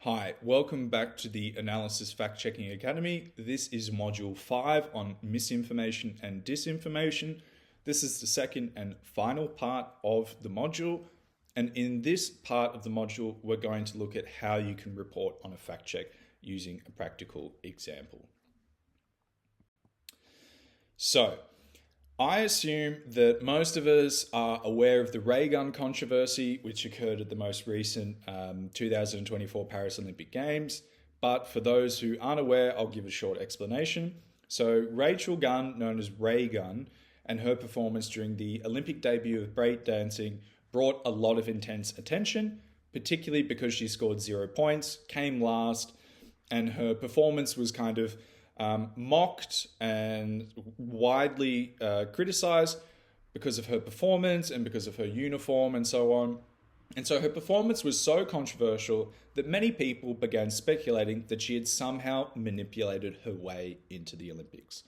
Hi, welcome back to the Analysis Fact Checking Academy. This is Module 5 on misinformation and disinformation. This is the second and final part of the module. And in this part of the module, we're going to look at how you can report on a fact check using a practical example. So, I assume that most of us are aware of the ray gun controversy, which occurred at the most recent 2024 Paris Olympic Games. But for those who aren't aware, I'll give a short explanation. So Rachel Gunn, known as Ray Gun, and her performance during the Olympic debut of breakdancing brought a lot of intense attention, particularly because she scored 0 points, came last, and her performance was kind of mocked and widely criticized because of her performance and because of her uniform and so on. And so her performance was so controversial that many people began speculating that she had somehow manipulated her way into the Olympics.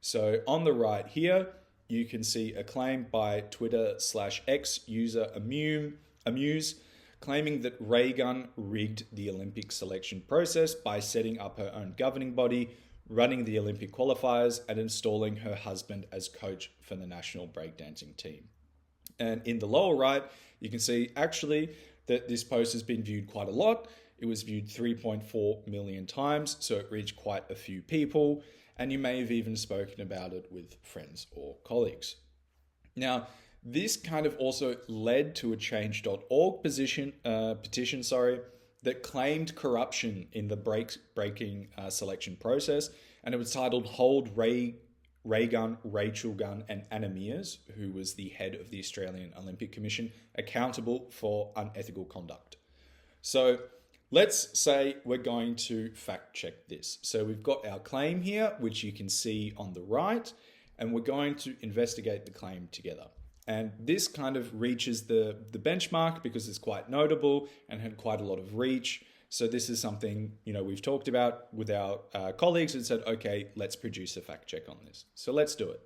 So on the right here, you can see a claim by Twitter/X user Amuse, claiming that Ray Gun rigged the Olympic selection process by setting up her own governing body, running the Olympic qualifiers, and installing her husband as coach for the national breakdancing team. And in the lower right, you can see actually that this post has been viewed quite a lot. It was viewed 3.4 million times, so it reached quite a few people, and you may have even spoken about it with friends or colleagues. Now, this kind of also led to a change.org petition that claimed corruption in the breaking selection process, and it was titled "Hold Ray Gun, Rachel Gunn, and Anna Mears," who was the head of the Australian Olympic Commission, accountable for unethical conduct. So let's say we're going to fact check this. So we've got our claim here, which you can see on the right, and we're going to investigate the claim together. And this kind of reaches the benchmark because it's quite notable and had quite a lot of reach. So this is something, we've talked about with our colleagues and said, okay, let's produce a fact check on this. So let's do it.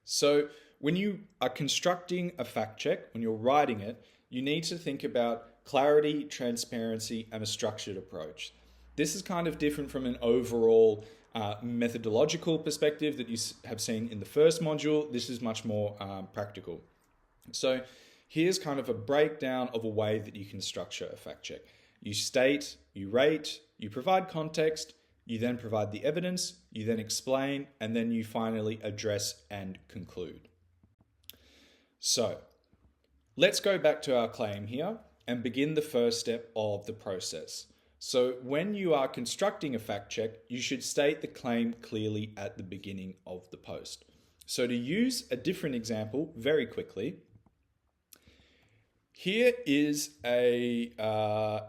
So when you are constructing a fact check, when you're writing it, you need to think about clarity, transparency, and a structured approach. This is kind of different from an overall methodological perspective that you have seen in the first module. This is much more practical. So here's kind of a breakdown of a way that you can structure a fact check. You state, you rate, you provide context, you then provide the evidence, you then explain, and then you finally address and conclude. So let's go back to our claim here and begin the first step of the process. So when you are constructing a fact check, you should state the claim clearly at the beginning of the post. So to use a different example very quickly, here is a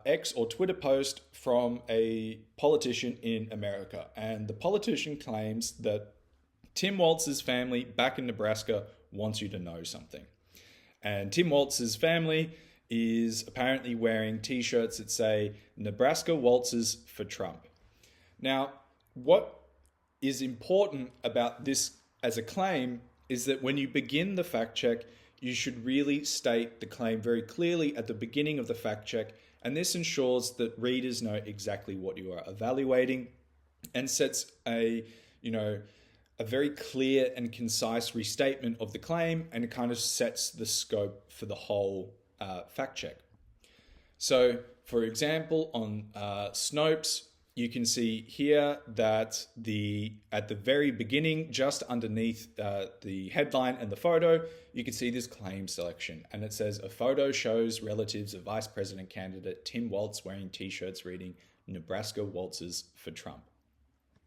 X or Twitter post from a politician in America. And the politician claims that Tim Walz's family back in Nebraska wants you to know something. And Tim Walz's family is apparently wearing t-shirts that say "Nebraska waltzes for Trump." Now, what is important about this as a claim is that when you begin the fact check, you should really state the claim very clearly at the beginning of the fact check, and this ensures that readers know exactly what you are evaluating and sets a very clear and concise restatement of the claim, and it kind of sets the scope for the whole fact check. So, for example, on Snopes, you can see here that at the very beginning, just underneath the headline and the photo, you can see this claim selection, and it says a photo shows relatives of Vice President candidate Tim Walz wearing t-shirts reading "Nebraska waltzes for Trump."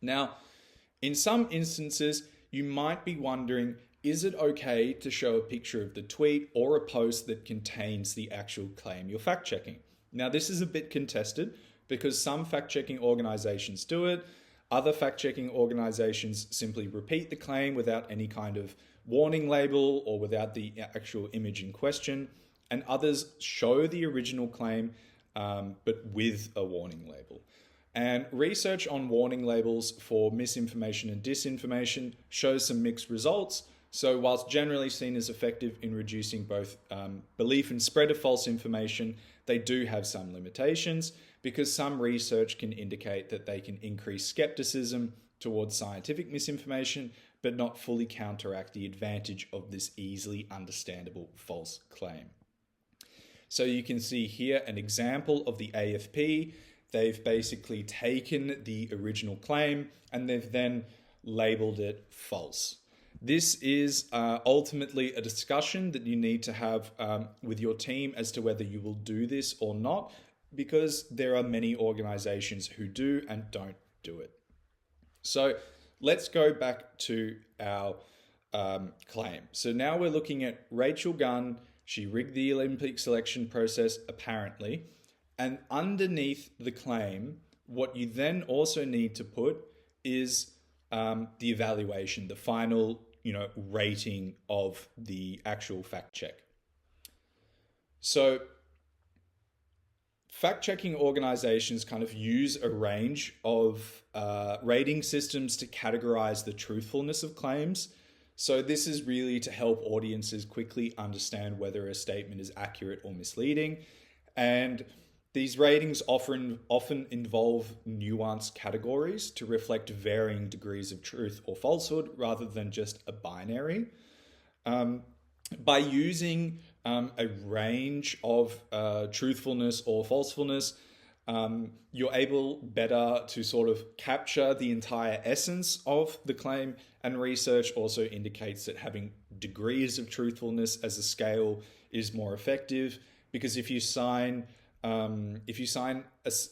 Now, in some instances, you might be wondering, is it okay to show a picture of the tweet or a post that contains the actual claim you're fact checking? Now, this is a bit contested because some fact checking organizations do it. Other fact checking organizations simply repeat the claim without any kind of warning label or without the actual image in question. And others show the original claim, but with a warning label. And research on warning labels for misinformation and disinformation shows some mixed results. So whilst generally seen as effective in reducing both belief and spread of false information, they do have some limitations because some research can indicate that they can increase skepticism towards scientific misinformation, but not fully counteract the advantage of this easily understandable false claim. So you can see here an example of the AFP. They've basically taken the original claim and they've then labeled it false. This is ultimately a discussion that you need to have with your team as to whether you will do this or not, because there are many organizations who do and don't do it. So let's go back to our claim. So now we're looking at Rachel Gunn. She rigged the Olympic selection process, apparently. And underneath the claim, what you then also need to put is the evaluation, the final, rating of the actual fact check. So fact-checking organizations kind of use a range of rating systems to categorize the truthfulness of claims. So this is really to help audiences quickly understand whether a statement is accurate or misleading. And these ratings often involve nuanced categories to reflect varying degrees of truth or falsehood rather than just a binary. By using a range of truthfulness or falsefulness, you're able better to sort of capture the entire essence of the claim, and research also indicates that having degrees of truthfulness as a scale is more effective, because if you sign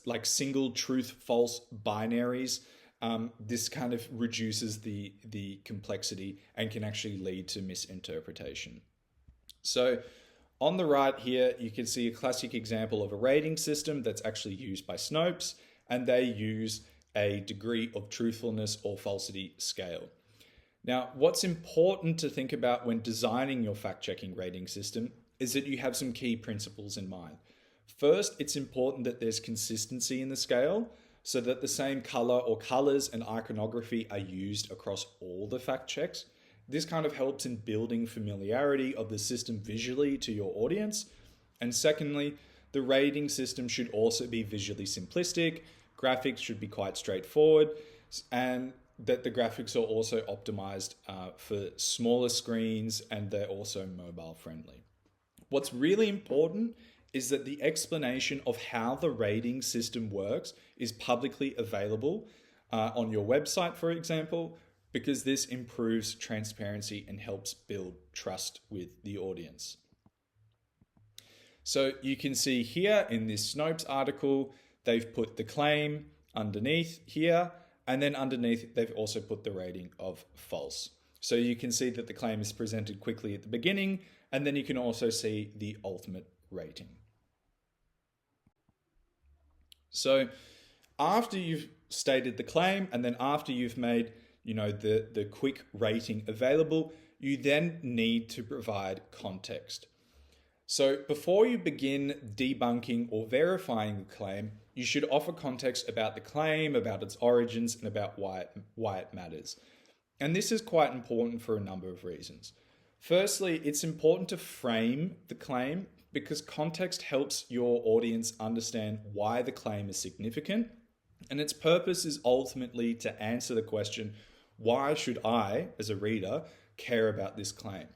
like single truth false binaries, this kind of reduces the complexity and can actually lead to misinterpretation. So on the right here, you can see a classic example of a rating system that's actually used by Snopes, and they use a degree of truthfulness or falsity scale. Now, what's important to think about when designing your fact-checking rating system is that you have some key principles in mind. First, it's important that there's consistency in the scale so that the same color or colors and iconography are used across all the fact checks. This kind of helps in building familiarity of the system visually to your audience. And secondly, the rating system should also be visually simplistic. Graphics should be quite straightforward, and that the graphics are also optimized for smaller screens, and they're also mobile friendly. What's really important is that the explanation of how the rating system works is publicly available on your website, for example, because this improves transparency and helps build trust with the audience. So you can see here in this Snopes article, they've put the claim underneath here, and then underneath they've also put the rating of false. So you can see that the claim is presented quickly at the beginning, and then you can also see the ultimate rating. So after you've stated the claim, and then after you've made the quick rating available, you then need to provide context. So before you begin debunking or verifying the claim, you should offer context about the claim, about its origins, and about why it matters. And this is quite important for a number of reasons. Firstly, it's important to frame the claim because context helps your audience understand why the claim is significant, and its purpose is ultimately to answer the question, why should I, as a reader, care about this claim?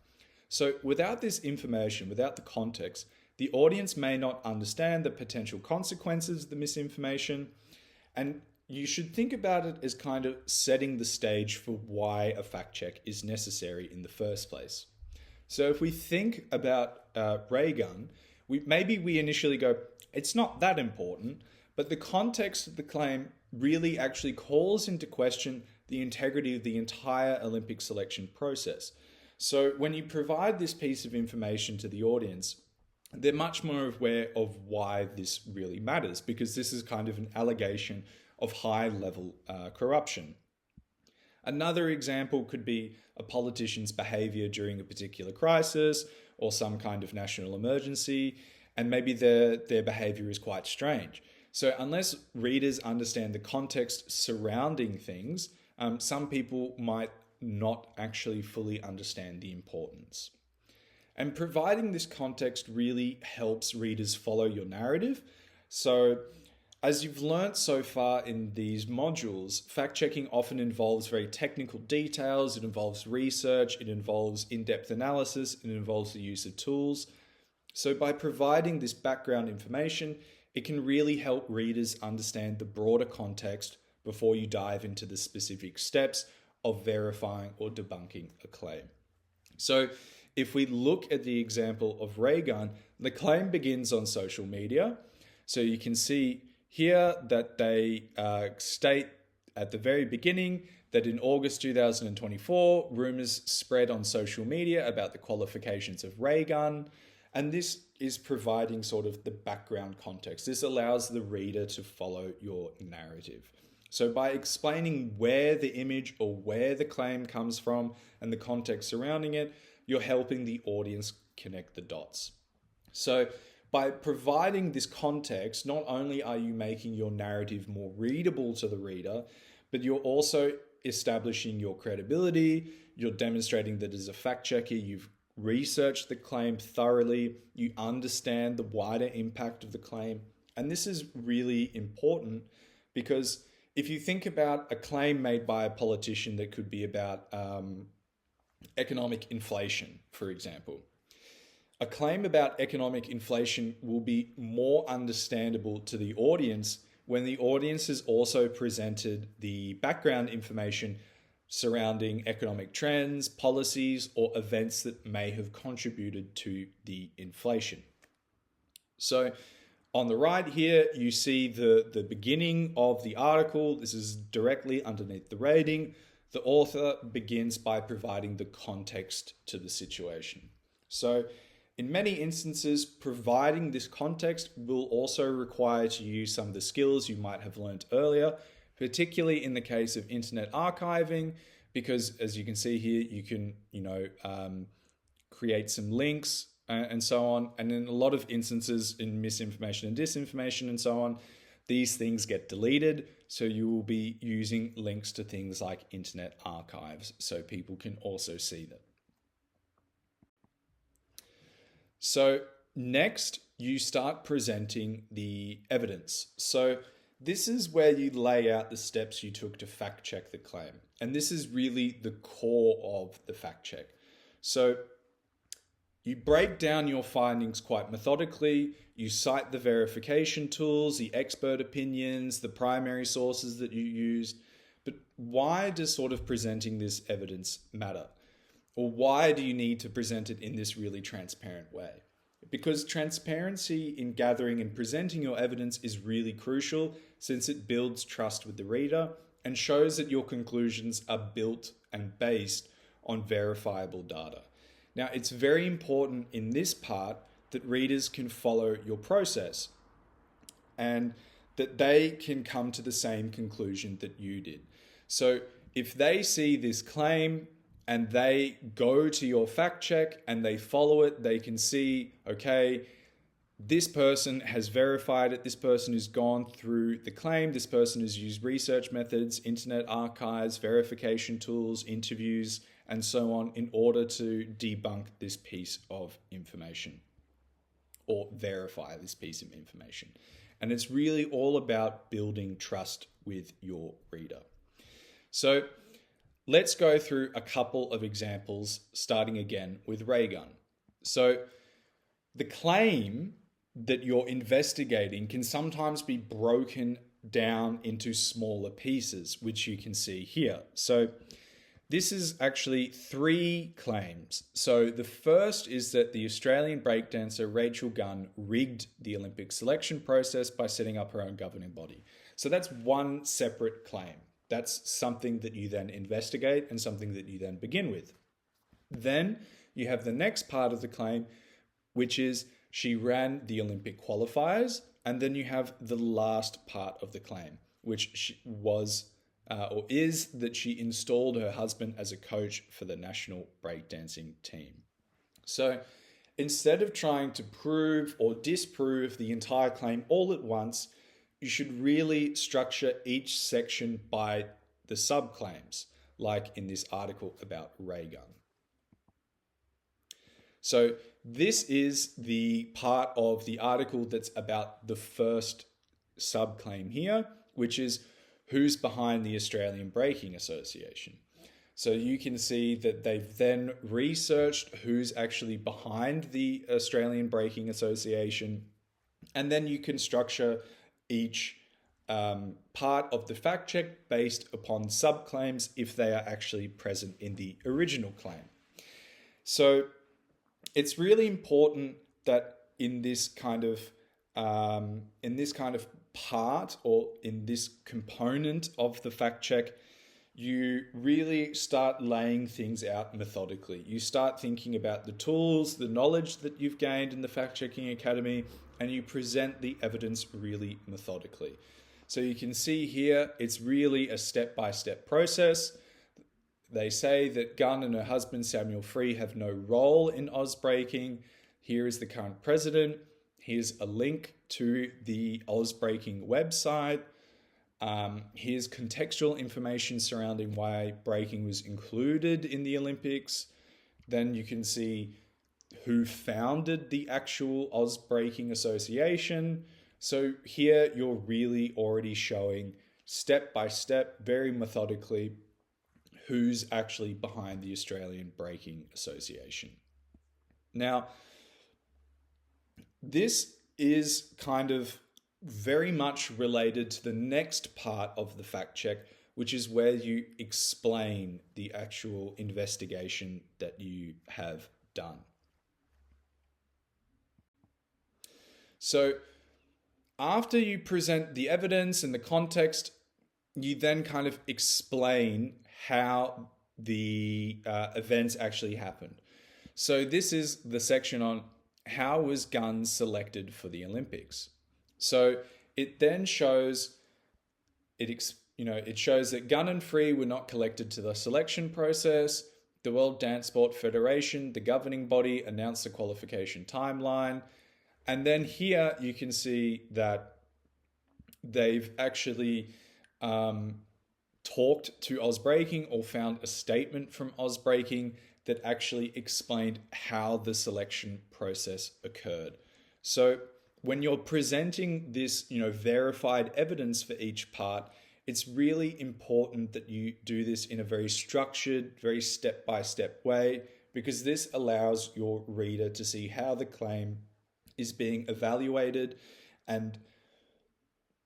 So without this information, without the context, the audience may not understand the potential consequences of the misinformation, and you should think about it as kind of setting the stage for why a fact check is necessary in the first place. So if we think about ray gun, we initially go, it's not that important, but the context of the claim really actually calls into question the integrity of the entire Olympic selection process. So when you provide this piece of information to the audience, they're much more aware of why this really matters, because this is kind of an allegation of high-level corruption. Another example could be a politician's behavior during a particular crisis or some kind of national emergency, and maybe their behavior is quite strange. So unless readers understand the context surrounding things, some people might not actually fully understand the importance. And providing this context really helps readers follow your narrative. So, as you've learnt so far in these modules, fact checking often involves very technical details, it involves research, it involves in depth analysis, it involves the use of tools. So, by providing this background information, it can really help readers understand the broader context before you dive into the specific steps of verifying or debunking a claim. So, if we look at the example of ray gun, the claim begins on social media. So, you can see here that they state at the very beginning that in August 2024, rumors spread on social media about the qualifications of ray gun. And this is providing sort of the background context. This allows the reader to follow your narrative. So by explaining where the image or where the claim comes from and the context surrounding it, you're helping the audience connect the dots. So by providing this context, not only are you making your narrative more readable to the reader, but you're also establishing your credibility, you're demonstrating that as a fact checker, you've researched the claim thoroughly, you understand the wider impact of the claim. And this is really important because if you think about a claim made by a politician that could be about economic inflation, for example, a claim about economic inflation will be more understandable to the audience when the audience has also presented the background information surrounding economic trends, policies, or events that may have contributed to the inflation. So on the right here, you see the beginning of the article. This is directly underneath the rating. The author begins by providing the context to the situation. So in many instances, providing this context will also require to use some of the skills you might have learned earlier, particularly in the case of internet archiving, because as you can see here, you can, create some links and so on. And in a lot of instances in misinformation and disinformation and so on, these things get deleted. So you will be using links to things like internet archives so people can also see them. So next, you start presenting the evidence. So this is where you lay out the steps you took to fact check the claim. And this is really the core of the fact check. So you break down your findings quite methodically. You cite the verification tools, the expert opinions, the primary sources that you used. But why does sort of presenting this evidence matter? Or why do you need to present it in this really transparent way? Because transparency in gathering and presenting your evidence is really crucial since it builds trust with the reader and shows that your conclusions are built and based on verifiable data. Now, it's very important in this part that readers can follow your process and that they can come to the same conclusion that you did. So if they see this claim and they go to your fact check and they follow it, they can see, okay, this person has verified it, this person has gone through the claim, this person has used research methods, internet archives, verification tools, interviews, and so on in order to debunk this piece of information or verify this piece of information. And it's really all about building trust with your reader. So let's go through a couple of examples, starting again with ray gun. So the claim that you're investigating can sometimes be broken down into smaller pieces, which you can see here. So this is actually 3 claims. So the first is that the Australian breakdancer Rachel Gunn rigged the Olympic selection process by setting up her own governing body. So that's one separate claim. That's something that you then investigate and something that you then begin with. Then you have the next part of the claim, which is she ran the Olympic qualifiers. And then you have the last part of the claim, which is that she installed her husband as a coach for the national breakdancing team. So instead of trying to prove or disprove the entire claim all at once, you should really structure each section by the subclaims, like in this article about ray gun. So this is the part of the article that's about the first subclaim here, which is who's behind the Australian Braking Association. So you can see that they've then researched who's actually behind the Australian Braking Association, and then you can structure each part of the fact check based upon subclaims if they are actually present in the original claim. So it's really important that in this kind of part, or in this component of the fact check, you really start laying things out methodically. You start thinking about the tools, the knowledge that you've gained in the Fact Checking Academy, and you present the evidence really methodically. So you can see here, it's really a step-by-step process. They say that Gunn and her husband, Samuel Free, have no role in Ausbraking. Here is the current president. Here's a link to the Ausbraking website. Here's contextual information surrounding why braking was included in the Olympics. Then you can see who founded the actual Ausbraking Association. So here you're really already showing step by step, very methodically, who's actually behind the Australian Braking Association. Now, this is kind of very much related to the next part of the fact check, which is where you explain the actual investigation that you have done. So after you present the evidence and the context, you then kind of explain how the events actually happened. So this is the section on how was Gunn selected for the Olympics. So it then shows it shows that Gunn and Free were not collected to the selection process. The World Dance Sport Federation, the governing body, announced the qualification timeline. And then here you can see that they've actually talked to Ausbraking, or found a statement from Ausbraking that actually explained how the selection process occurred. So when you're presenting this, verified evidence for each part, it's really important that you do this in a very structured, very step-by-step way, because this allows your reader to see how the claim is being evaluated. And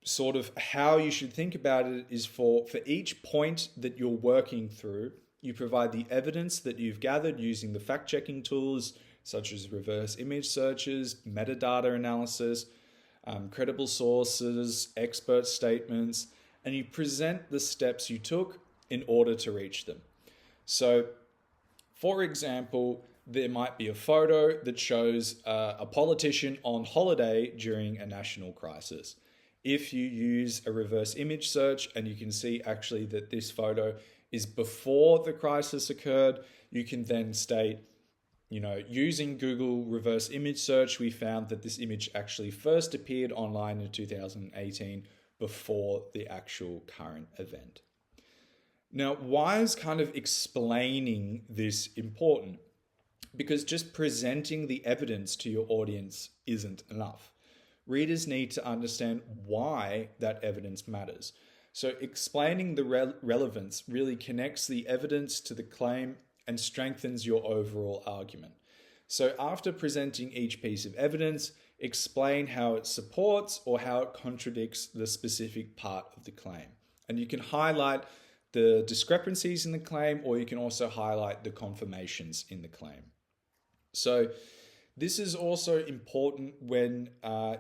sort of how you should think about it is for each point that you're working through, you provide the evidence that you've gathered using the fact-checking tools, such as reverse image searches, metadata analysis, credible sources, expert statements, and you present the steps you took in order to reach them. So, for example, there might be a photo that shows a politician on holiday during a national crisis. If you use a reverse image search and you can see actually that this photo is before the crisis occurred, you can then state, using Google reverse image search, we found that this image actually first appeared online in 2018 before the actual current event. Now, why is kind of explaining this important? Because just presenting the evidence to your audience isn't enough. Readers need to understand why that evidence matters. So explaining the relevance really connects the evidence to the claim and strengthens your overall argument. So after presenting each piece of evidence, explain how it supports or how it contradicts the specific part of the claim. And you can highlight the discrepancies in the claim, or you can also highlight the confirmations in the claim. So this is also important when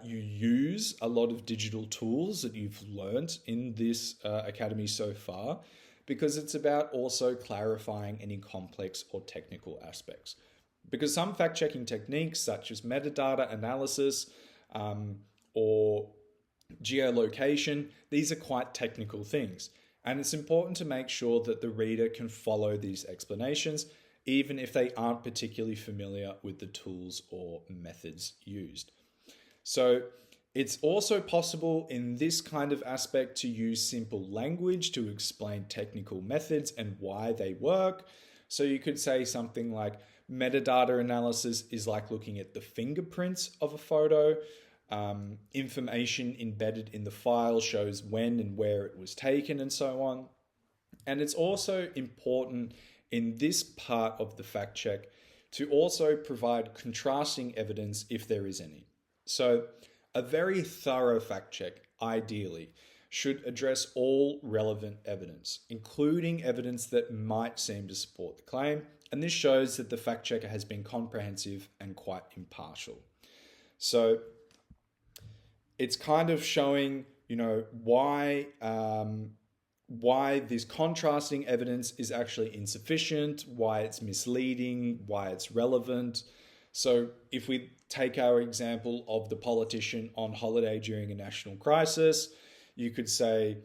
you use a lot of digital tools that you've learned in this academy so far, because it's about also clarifying any complex or technical aspects. Because some fact-checking techniques, such as metadata analysis or geolocation, these are quite technical things. And it's important to make sure that the reader can follow these explanations, even if they aren't particularly familiar with the tools or methods used. So it's also possible in this kind of aspect to use simple language to explain technical methods and why they work. So you could say something like metadata analysis is like looking at the fingerprints of a photo. Information embedded in the file shows when and where it was taken and so on. And it's also important in this part of the fact check to also provide contrasting evidence if there is any. So a very thorough fact check, ideally, should address all relevant evidence, including evidence that might seem to support the claim. And this shows that the fact checker has been comprehensive and quite impartial. So it's kind of showing, why this contrasting evidence is actually insufficient, why it's misleading, why it's relevant. So if we take our example of the politician on holiday during a national crisis, you could say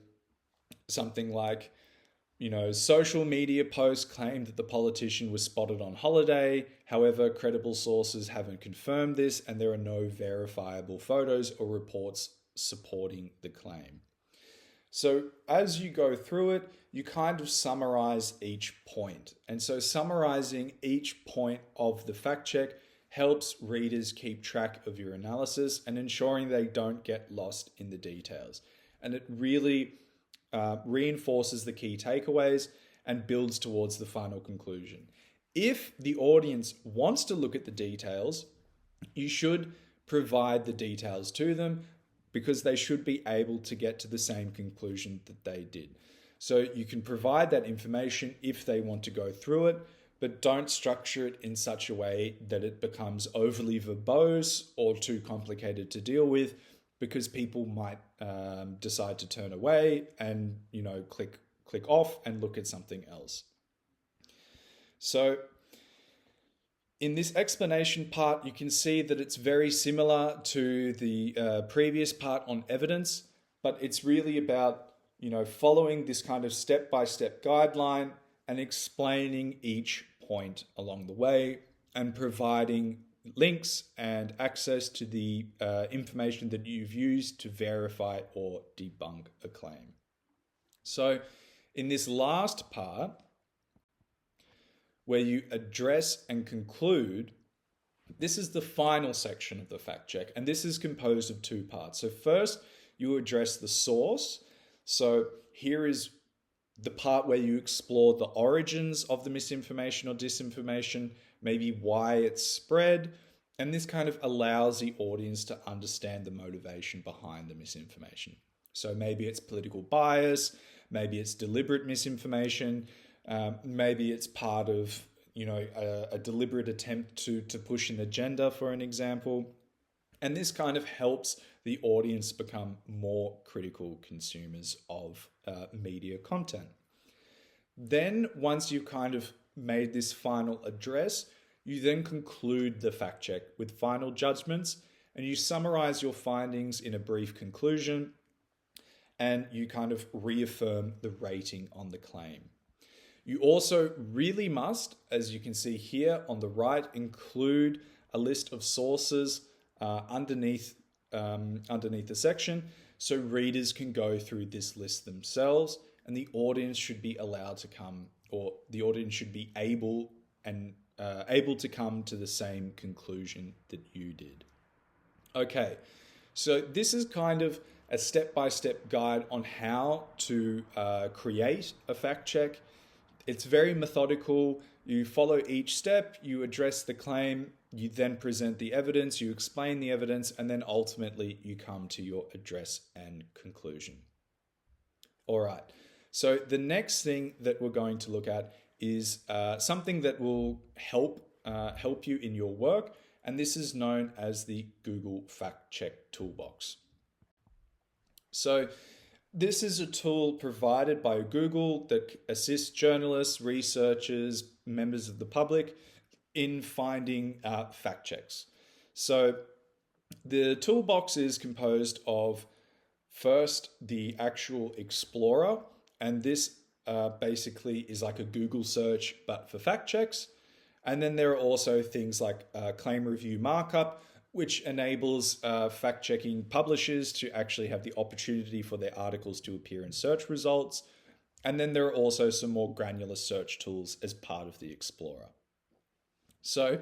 something like, social media posts claim that the politician was spotted on holiday. However, credible sources haven't confirmed this, and there are no verifiable photos or reports supporting the claim. So as you go through it, you kind of summarize each point. And so summarizing each point of the fact check helps readers keep track of your analysis and ensuring they don't get lost in the details. And it really reinforces the key takeaways and builds towards the final conclusion. If the audience wants to look at the details, you should provide the details to them because they should be able to get to the same conclusion that they did. So you can provide that information if they want to go through it, but don't structure it in such a way that it becomes overly verbose or too complicated to deal with, because people might decide to turn away and click off and look at something else. So in this explanation part, you can see that it's very similar to the previous part on evidence, but it's really about following this kind of step-by-step guideline and explaining each point along the way and providing links and access to the information that you've used to verify or debunk a claim. So in this last part, where you address and conclude, this is the final section of the fact check, and this is composed of two parts. So first, you address the source. So here is the part where you explore the origins of the misinformation or disinformation, maybe why it's spread, and this kind of allows the audience to understand the motivation behind the misinformation. So maybe it's political bias, maybe it's deliberate misinformation, maybe it's part of a deliberate attempt to push an agenda, for an example. And this kind of helps the audience become more critical consumers of media content. Then once you've kind of made this final address, you then conclude the fact check with final judgments, and you summarize your findings in a brief conclusion, and you kind of reaffirm the rating on the claim. You also really must, as you can see here on the right, include a list of sources underneath the section, so readers can go through this list themselves, and the audience should be allowed to come, or the audience should be able to come to the same conclusion that you did. Okay, so this is kind of a step-by-step guide on how to create a fact check. It's very methodical. You follow each step, you address the claim, you then present the evidence, you explain the evidence, and then ultimately you come to your address and conclusion. All right, so the next thing that we're going to look at is something that will help you in your work, and this is known as the Google Fact Check Toolbox. So this is a tool provided by Google that assists journalists, researchers, members of the public in finding fact checks. So the toolbox is composed of first the actual Explorer, and this basically is like a Google search but for fact checks. And then there are also things like claim review markup, which enables fact-checking publishers to actually have the opportunity for their articles to appear in search results. And then there are also some more granular search tools as part of the Explorer. So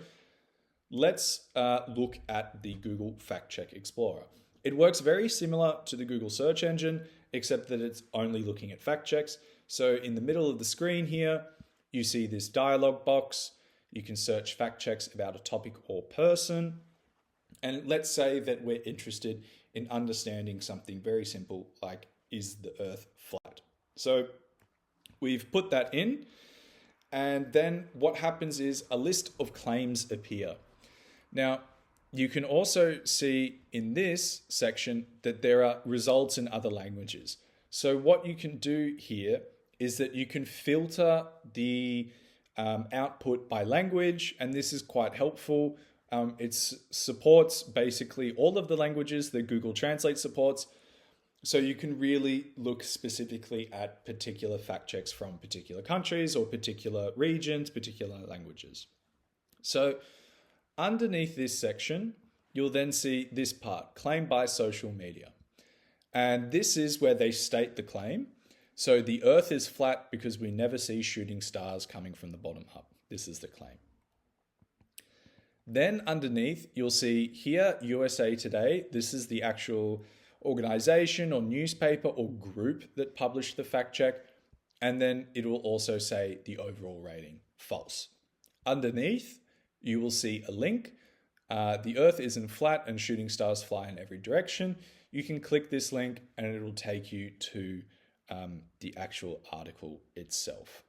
let's look at the Google Fact Check Explorer. It works very similar to the Google search engine, except that it's only looking at fact checks. So in the middle of the screen here, you see this dialog box. You can search fact checks about a topic or person. And let's say that we're interested in understanding something very simple, like, is the Earth flat? So we've put that in, and then what happens is a list of claims appear. Now, you can also see in this section that there are results in other languages. So what you can do here is that you can filter the output by language, and this is quite helpful. It supports basically all of the languages that Google Translate supports. So you can really look specifically at particular fact checks from particular countries or particular regions, particular languages. So underneath this section, you'll then see this part, claim by social media. And this is where they state the claim. So the Earth is flat because we never see shooting stars coming from the bottom up. This is the claim. Then underneath, you'll see here, USA Today. This is the actual organization or newspaper or group that published the fact check. And then it will also say the overall rating, false. Underneath, you will see a link. The Earth isn't flat and shooting stars fly in every direction. You can click this link and it will take you to the actual article itself.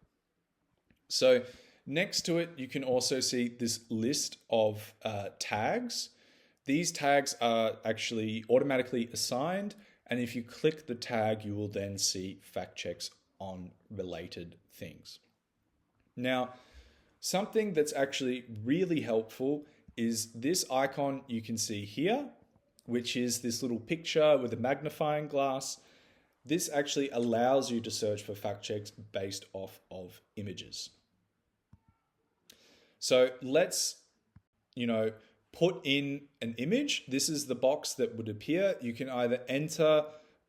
So next to it, you can also see this list of tags. These tags are actually automatically assigned, and if you click the tag, you will then see fact checks on related things. Now, something that's actually really helpful is this icon you can see here, which is this little picture with a magnifying glass. This actually allows you to search for fact checks based off of images. So let's, put in an image. This is the box that would appear. You can either enter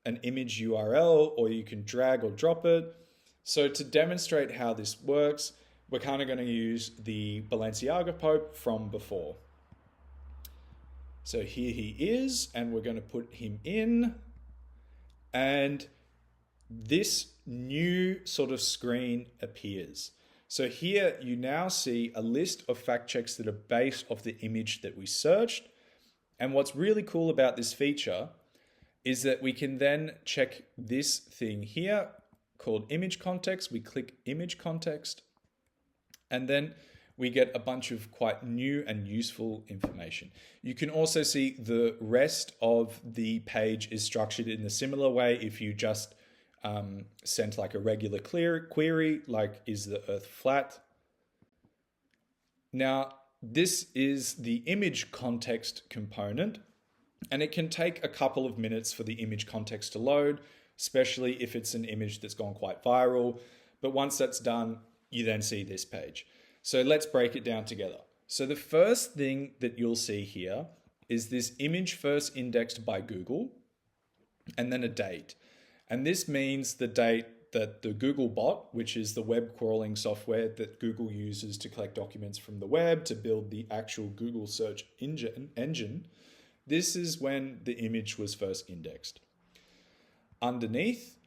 an image URL or you can drag or drop it. So to demonstrate how this works, we're kind of going to use the Balenciaga Pope from before. So here he is, and we're going to put him in. And this new sort of screen appears. So here you now see a list of fact checks that are based off the image that we searched. And what's really cool about this feature is that we can then check this thing here called image context. We click image context, and then we get a bunch of quite new and useful information. You can also see the rest of the page is structured in a similar way if you just sent like a regular query, like, is the Earth flat? Now, this is the image context component, and it can take a couple of minutes for the image context to load, especially if it's an image that's gone quite viral. But once that's done, you then see this page. So let's break it down together. So the first thing that you'll see here is this image first indexed by Google, and then a date. And this means the date that the Google bot, which is the web crawling software that Google uses to collect documents from the web to build the actual Google search engine, this is when the image was first indexed. Underneath,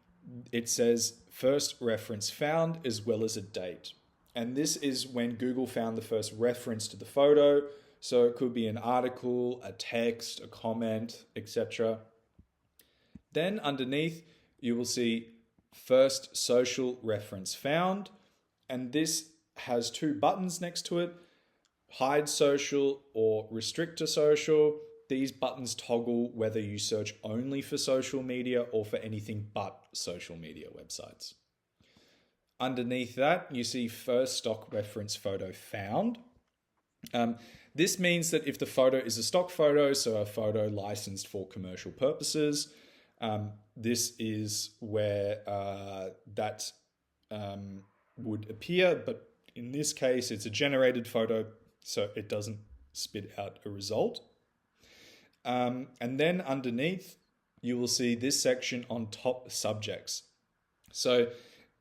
it says first reference found as well as a date. And this is when Google found the first reference to the photo. So it could be an article, a text, a comment, etc. Then underneath, you will see first social reference found. And this has two buttons next to it, hide social or restrict to social. These buttons toggle whether you search only for social media or for anything but social media websites. Underneath that, you see first stock reference photo found. This means that if the photo is a stock photo, so a photo licensed for commercial purposes, this is where that would appear. But in this case, it's a generated photo, so it doesn't spit out a result. And then underneath, you will see this section on top subjects. So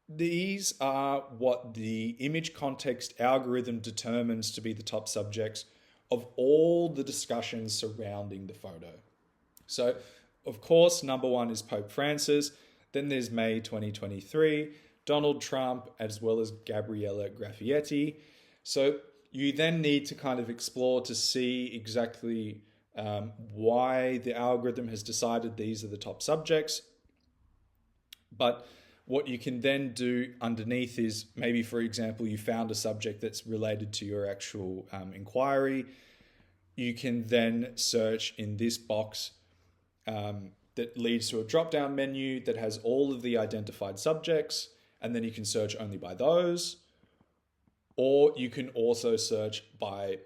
These are what the image context algorithm determines to be the top subjects of all the discussions surrounding the photo. So, of course, number one is Pope Francis, then there's May 2023, Donald Trump, as well as Gabriella Graffietti. So, you then need to kind of explore to see exactly why the algorithm has decided these are the top subjects. But what you can then do underneath is maybe, for example, you found a subject that's related to your actual inquiry. You can then search in this box that leads to a drop down menu that has all of the identified subjects, and then you can search only by those. Or you can also search by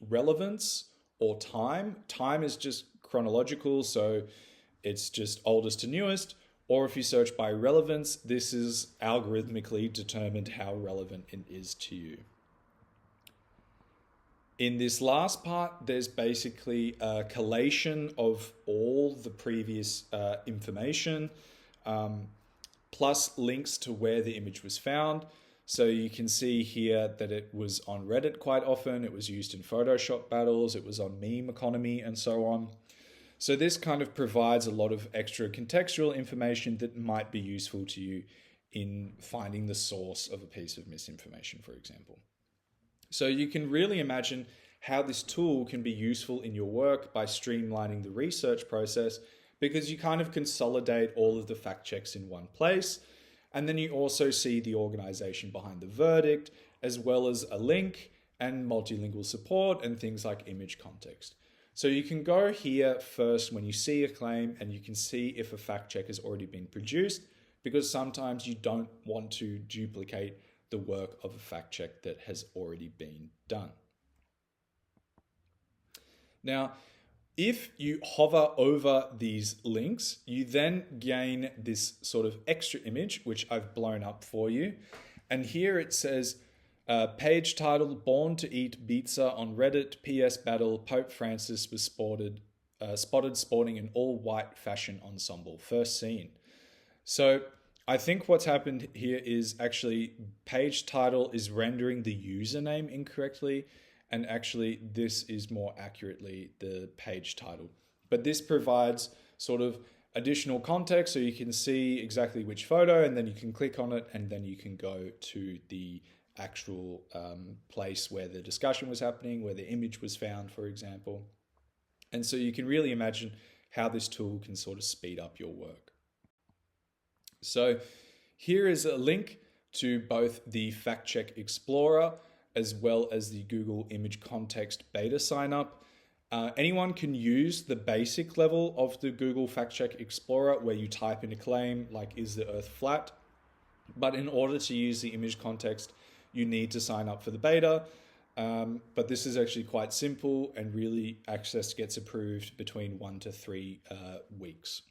relevance or time. Time is just chronological, so it's just oldest to newest. Or if you search by relevance, this is algorithmically determined how relevant it is to you. In this last part, there's basically a collation of all the previous information, plus links to where the image was found. So you can see here that it was on Reddit quite often, it was used in Photoshop battles, it was on Meme Economy, and so on. So this kind of provides a lot of extra contextual information that might be useful to you in finding the source of a piece of misinformation, for example. So you can really imagine how this tool can be useful in your work by streamlining the research process, because you kind of consolidate all of the fact checks in one place. And then you also see the organization behind the verdict, as well as a link and multilingual support and things like image context. So you can go here first when you see a claim, and you can see if a fact check has already been produced, because sometimes you don't want to duplicate the work of a fact check that has already been done. Now, if you hover over these links, you then gain this sort of extra image, which I've blown up for you. And here it says, page title, Born to Eat Pizza on Reddit, PS Battle, Pope Francis was spotted sporting an all-white fashion ensemble, first seen. So I think what's happened here is actually page title is rendering the username incorrectly, and actually this is more accurately the page title. But this provides sort of additional context, so you can see exactly which photo, and then you can click on it, and then you can go to the actual place where the discussion was happening, where the image was found, for example. And so you can really imagine how this tool can sort of speed up your work. So here is a link to both the Fact Check Explorer as well as the Google Image Context beta sign up. Anyone can use the basic level of the Google Fact Check Explorer, where you type in a claim like, is the earth flat? But in order to use the image context, you need to sign up for the beta. But this is actually quite simple, and really access gets approved between 1 to 3 weeks.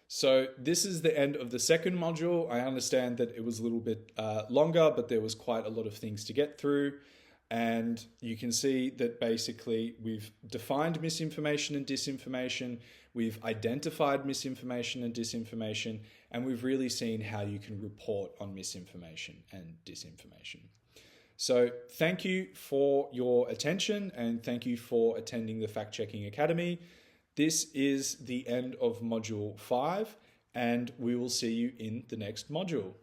So this is the end of the second module. I understand that it was a little bit longer, but there was quite a lot of things to get through. And you can see that basically we've defined misinformation and disinformation, we've identified misinformation and disinformation, and we've really seen how you can report on misinformation and disinformation. So thank you for your attention, and thank you for attending the Fact Checking Academy. This is the end of module 5, and we will see you in the next module.